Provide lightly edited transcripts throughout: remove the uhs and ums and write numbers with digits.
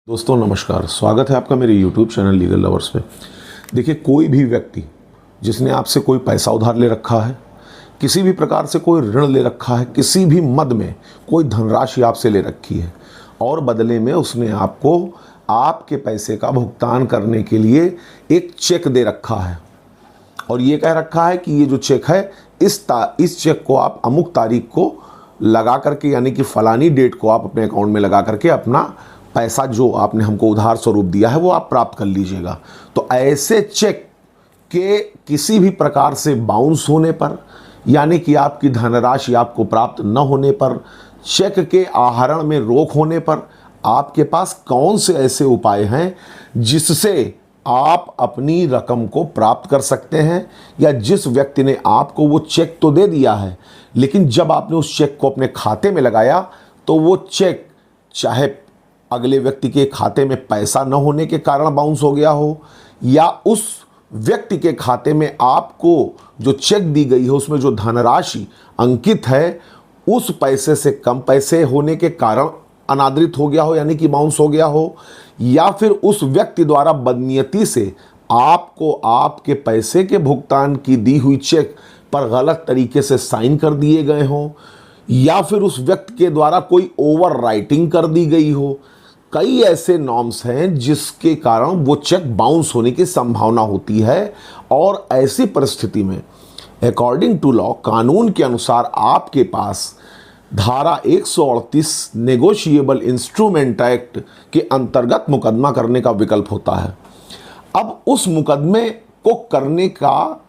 दोस्तों नमस्कार, स्वागत है आपका मेरे YouTube चैनल लीगल लवर्स पे। देखिए, कोई भी व्यक्ति जिसने आपसे कोई पैसा उधार ले रखा है, किसी भी प्रकार से कोई ऋण ले रखा है, किसी भी मद में कोई धनराशि आपसे ले रखी है और बदले में उसने आपको आपके पैसे का भुगतान करने के लिए एक चेक दे रखा है और ये कह रखा है कि ये जो चेक है इस चेक को आप अमुक तारीख को लगा करके, यानी कि फलानी डेट को आप अपने अकाउंट में लगा करके अपना पैसा जो आपने हमको उधार स्वरूप दिया है वो आप प्राप्त कर लीजिएगा। तो ऐसे चेक के किसी भी प्रकार से बाउंस होने पर, यानी कि आपकी धनराशि आपको प्राप्त न होने पर, चेक के आहरण में रोक होने पर आपके पास कौन से ऐसे उपाय हैं जिससे आप अपनी रकम को प्राप्त कर सकते हैं, या जिस व्यक्ति ने आपको वो चेक तो दे दिया है लेकिन जब आपने उस चेक को अपने खाते में लगाया तो वो चेक चाहे अगले व्यक्ति के खाते में पैसा न होने के कारण बाउंस हो गया हो, या उस व्यक्ति के खाते में आपको जो चेक दी गई है उसमें जो धनराशि अंकित है उस पैसे से कम पैसे होने के कारण अनादरित हो गया हो, यानी कि बाउंस हो गया हो, या फिर उस व्यक्ति द्वारा बदनीयती से आपको आपके पैसे के भुगतान की दी हुई चेक पर गलत तरीके से साइन कर दिए गए हों, या फिर उस व्यक्ति के द्वारा कोई ओवर राइटिंग कर दी गई हो। कई ऐसे नॉर्म्स हैं जिसके कारण वो चेक बाउंस होने की संभावना होती है और ऐसी परिस्थिति में अकॉर्डिंग टू लॉ, कानून के अनुसार आपके पास धारा 138 नेगोशिएबल इंस्ट्रूमेंट एक्ट के अंतर्गत मुकदमा करने का विकल्प होता है। अब उस मुकदमे को करने का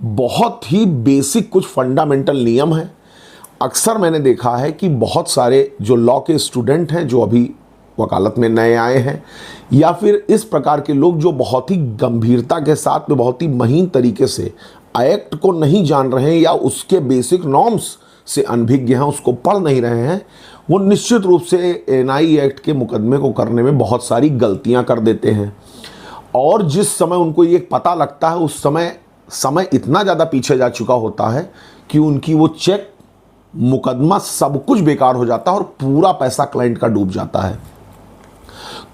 बहुत ही बेसिक कुछ फंडामेंटल नियम है। अक्सर मैंने देखा है कि बहुत सारे जो लॉ के स्टूडेंट हैं जो अभी वकालत में नए आए हैं, या फिर इस प्रकार के लोग जो बहुत ही गंभीरता के साथ में बहुत ही महीन तरीके से एक्ट को नहीं जान रहे हैं या उसके बेसिक नॉर्म्स से अनभिज्ञ हैं, उसको पढ़ नहीं रहे हैं, वो निश्चित रूप से एनआई एक्ट के मुकदमे को करने में बहुत सारी गलतियां कर देते हैं। और जिस समय उनको ये पता लगता है उस समय इतना ज़्यादा पीछे जा चुका होता है कि उनकी वो चेक, मुकदमा सब कुछ बेकार हो जाता है और पूरा पैसा क्लाइंट का डूब जाता है।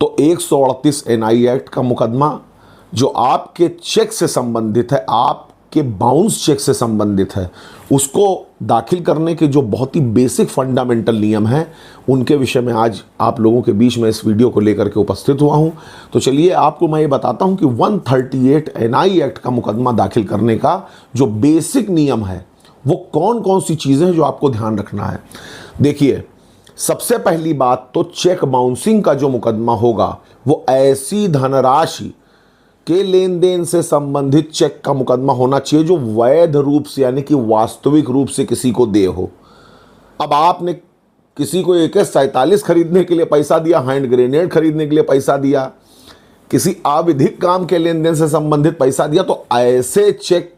तो 138 एनआई एक्ट का मुकदमा जो आपके चेक से संबंधित है, आपके बाउंस चेक से संबंधित है, उसको दाखिल करने के जो बहुत ही बेसिक फंडामेंटल नियम हैं उनके विषय में आज आप लोगों के बीच में इस वीडियो को लेकर के उपस्थित हुआ हूं। तो चलिए आपको मैं ये बताता हूं कि 138 एनआई एक्ट का मुकदमा दाखिल करने का जो बेसिक नियम है वो कौन कौन सी चीज़ें हैं जो आपको ध्यान रखना है। देखिए, सबसे पहली बात तो चेक बाउंसिंग का जो मुकदमा होगा वो ऐसी धनराशि के लेन देन से संबंधित चेक का मुकदमा होना चाहिए जो वैध रूप से, यानी कि वास्तविक रूप से किसी को दे हो। अब आपने किसी को AK-47 खरीदने के लिए पैसा दिया, हैंड ग्रेनेड खरीदने के लिए पैसा दिया, किसी अविधिक काम के लेन देन से संबंधित पैसा दिया, तो ऐसे चेक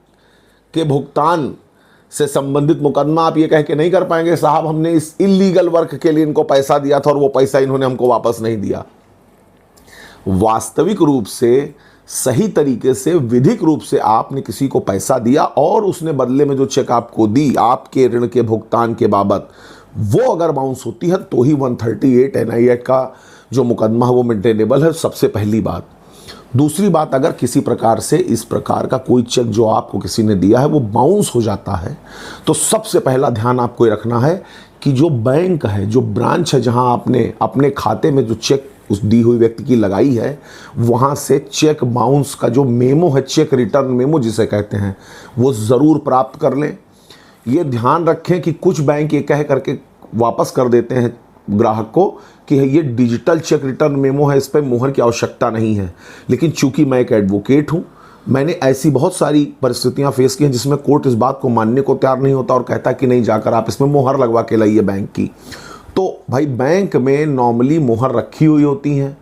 के भुगतान से संबंधित मुकदमा आप ये कह के नहीं कर पाएंगे साहब हमने इस इलीगल वर्क के लिए इनको पैसा दिया था और वो पैसा इन्होंने हमको वापस नहीं दिया। वास्तविक रूप से, सही तरीके से, विधिक रूप से आपने किसी को पैसा दिया और उसने बदले में जो चेक आपको दी आपके ऋण के भुगतान के बाबत, वो अगर बाउंस होती है तो ही 138 एनआई एक्ट का जो मुकदमा है वो मेंटेनेबल है। सबसे पहली बात। दूसरी बात, अगर किसी प्रकार से इस प्रकार का कोई चेक जो आपको किसी ने दिया है वो बाउंस हो जाता है तो सबसे पहला ध्यान आपको ये रखना है कि जो बैंक है, जो ब्रांच है जहां आपने अपने खाते में जो चेक उस दी हुई व्यक्ति की लगाई है, वहां से चेक बाउंस का जो मेमो है, चेक रिटर्न मेमो जिसे कहते हैं, वो ज़रूर प्राप्त कर लें। ये ध्यान रखें कि कुछ बैंक ये कह करके वापस कर देते हैं ग्राहक को कि ये डिजिटल चेक रिटर्न मेमो है, इस पर मुहर की आवश्यकता नहीं है। लेकिन चूंकि मैं एक एडवोकेट हूँ, मैंने ऐसी बहुत सारी परिस्थितियां फेस की हैं जिसमें कोर्ट इस बात को मानने को तैयार नहीं होता और कहता कि नहीं, जाकर आप इसमें मुहर लगवा के लाइए बैंक की। तो भाई, बैंक में नॉर्मली मुहर रखी हुई होती हैं,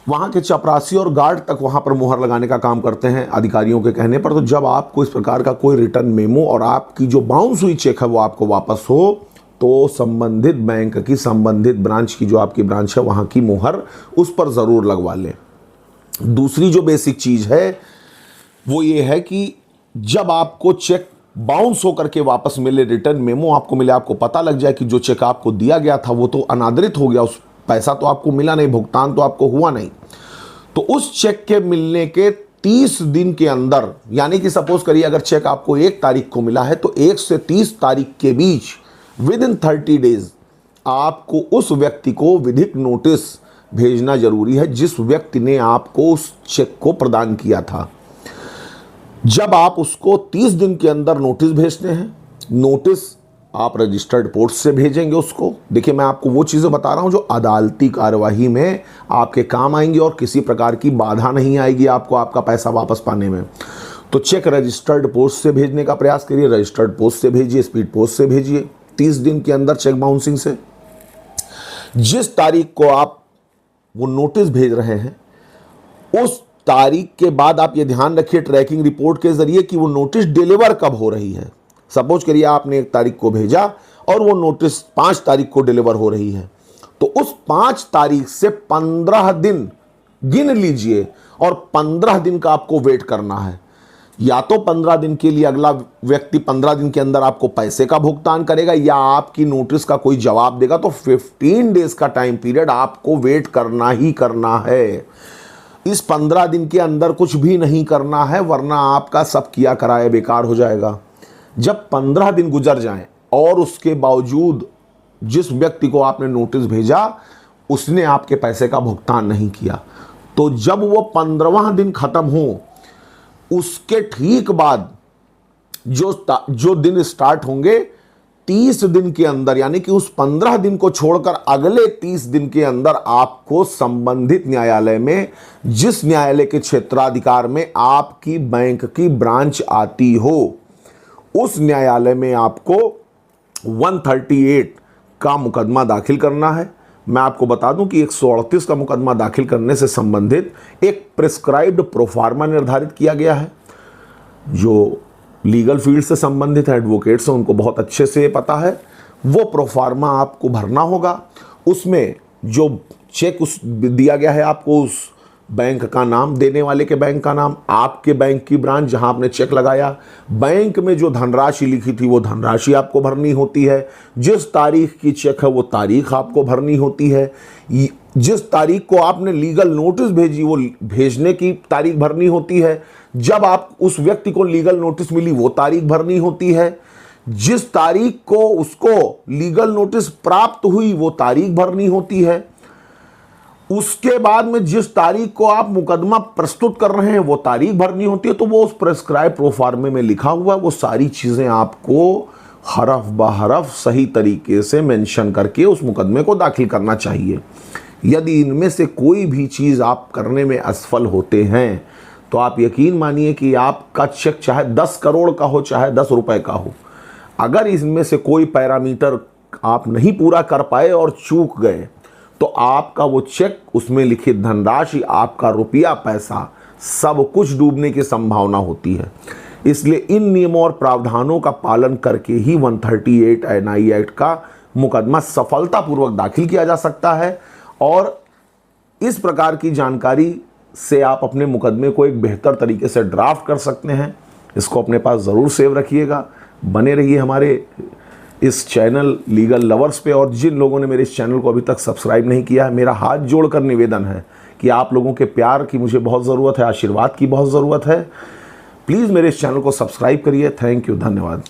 वहाँ के चपरासी और गार्ड तक वहाँ पर मुहर लगाने का काम करते हैं अधिकारियों के कहने पर। तो जब आपको इस प्रकार का कोई रिटर्न मेमो और आपकी जो बाउंस हुई चेक है वो आपको वापस हो, तो संबंधित बैंक की, संबंधित ब्रांच की, जो आपकी ब्रांच है वहाँ की मुहर उस पर ज़रूर लगवा लें। दूसरी जो बेसिक चीज़ है वो ये है कि जब आपको चेक बाउंस होकर के वापस मिले, रिटर्न मेमो आपको मिले, आपको पता लग जाए कि जो चेक आपको दिया गया था वो तो अनादरित हो गया, उस पैसा तो आपको मिला नहीं, भुगतान तो आपको हुआ नहीं। तो उस चेक के मिलने के 30 दिन के अंदर, यानी कि सपोज करिए अगर चेक आपको 1 तारीख को मिला है तो 1 से 30 तारीख के बीच विद इन 30 डेज आपको उस व्यक्ति को विधिक नोटिस भेजना जरूरी है जिस व्यक्ति ने आपको उस चेक को प्रदान किया था। जब आप उसको 30 दिन के अंदर नोटिस भेजते हैं, नोटिस आप रजिस्टर्ड पोस्ट से भेजेंगे उसको। देखिए मैं आपको वो चीज़ें बता रहा हूं जो अदालती कार्यवाही में आपके काम आएंगी और किसी प्रकार की बाधा नहीं आएगी आपको आपका पैसा वापस पाने में। तो चेक रजिस्टर्ड पोस्ट से भेजने का प्रयास करिए, रजिस्टर्ड पोस्ट से भेजिए, स्पीड पोस्ट से भेजिए। 30 दिन के अंदर चेक बाउंसिंग से जिस तारीख को आप वो नोटिस भेज रहे हैं उस तारीख के बाद आप ये ध्यान रखिए ट्रैकिंग रिपोर्ट के जरिए कि वो नोटिस डिलीवर कब हो रही है। सपोज करिए आपने 1 तारीख को भेजा और वो नोटिस 5 तारीख को डिलीवर हो रही है, तो उस 5 तारीख से 15 दिन गिन लीजिए और 15 दिन का आपको वेट करना है। या तो 15 दिन के लिए अगला व्यक्ति 15 दिन के अंदर आपको पैसे का भुगतान करेगा या आपकी नोटिस का कोई जवाब देगा। तो 15 डेज का टाइम पीरियड आपको वेट करना ही करना है। इस 15 दिन के अंदर कुछ भी नहीं करना है, वरना आपका सब किया कराया बेकार हो जाएगा। जब 15 दिन गुजर जाएं और उसके बावजूद जिस व्यक्ति को आपने नोटिस भेजा उसने आपके पैसे का भुगतान नहीं किया, तो जब वो 15वां दिन खत्म हो उसके ठीक बाद जो दिन स्टार्ट होंगे 30 दिन के अंदर, यानी कि उस 15 दिन को छोड़कर अगले 30 दिन के अंदर आपको संबंधित न्यायालय में, जिस न्यायालय के क्षेत्राधिकार में आपकी बैंक की ब्रांच आती हो, उस न्यायालय में आपको 138 का मुकदमा दाखिल करना है। मैं आपको बता दूं कि 138 का मुकदमा दाखिल करने से संबंधित एक प्रिस्क्राइब्ड प्रोफार्मा निर्धारित किया गया है। जो लीगल फील्ड से संबंधित है, एडवोकेट्स हैं, उनको बहुत अच्छे से पता है। वो प्रोफार्मा आपको भरना होगा। उसमें जो चेक दिया गया है आपको उस बैंक का नाम, देने वाले के बैंक का नाम, आपके बैंक की ब्रांच जहां आपने चेक लगाया, बैंक में जो धनराशि लिखी थी वो धनराशि आपको भरनी होती है, जिस तारीख की चेक है वो तारीख आपको भरनी होती है, जिस तारीख को आपने लीगल नोटिस भेजी वो भेजने की तारीख भरनी होती है, जब आप उस व्यक्ति को लीगल नोटिस मिली वो तारीख भरनी होती है, जिस तारीख को उसको लीगल नोटिस प्राप्त हुई वो तारीख भरनी होती है, उसके बाद में जिस तारीख को आप मुकदमा प्रस्तुत कर रहे हैं वो तारीख भरनी होती है। तो वो उस प्रेस्क्राइब प्रोफार्मे में लिखा हुआ वो सारी चीजें आपको हरफ बहरफ सही तरीके से मेंशन करके उस मुकदमे को दाखिल करना चाहिए। यदि इनमें से कोई भी चीज आप करने में असफल होते हैं तो आप यकीन मानिए कि आपका चेक चाहे 10 करोड़ का हो चाहे 10 रुपए का हो, अगर इनमें से कोई पैरामीटर आप नहीं पूरा कर पाए और चूक गए तो आपका वो चेक, उसमें लिखित धनराशि, आपका रुपया पैसा सब कुछ डूबने की संभावना होती है। इसलिए इन नियमों और प्रावधानों का पालन करके ही 138 NI एक्ट का मुकदमा सफलतापूर्वक दाखिल किया जा सकता है। और इस प्रकार की जानकारी से आप अपने मुकदमे को एक बेहतर तरीके से ड्राफ्ट कर सकते हैं। इसको अपने पास ज़रूर सेव रखिएगा। बने रहिए हमारे इस चैनल लीगल लवर्स पे। और जिन लोगों ने मेरे इस चैनल को अभी तक सब्सक्राइब नहीं किया है, मेरा हाथ जोड़कर निवेदन है कि आप लोगों के प्यार की मुझे बहुत ज़रूरत है, आशीर्वाद की बहुत ज़रूरत है। प्लीज़ मेरे इस चैनल को सब्सक्राइब करिए। थैंक यू, धन्यवाद।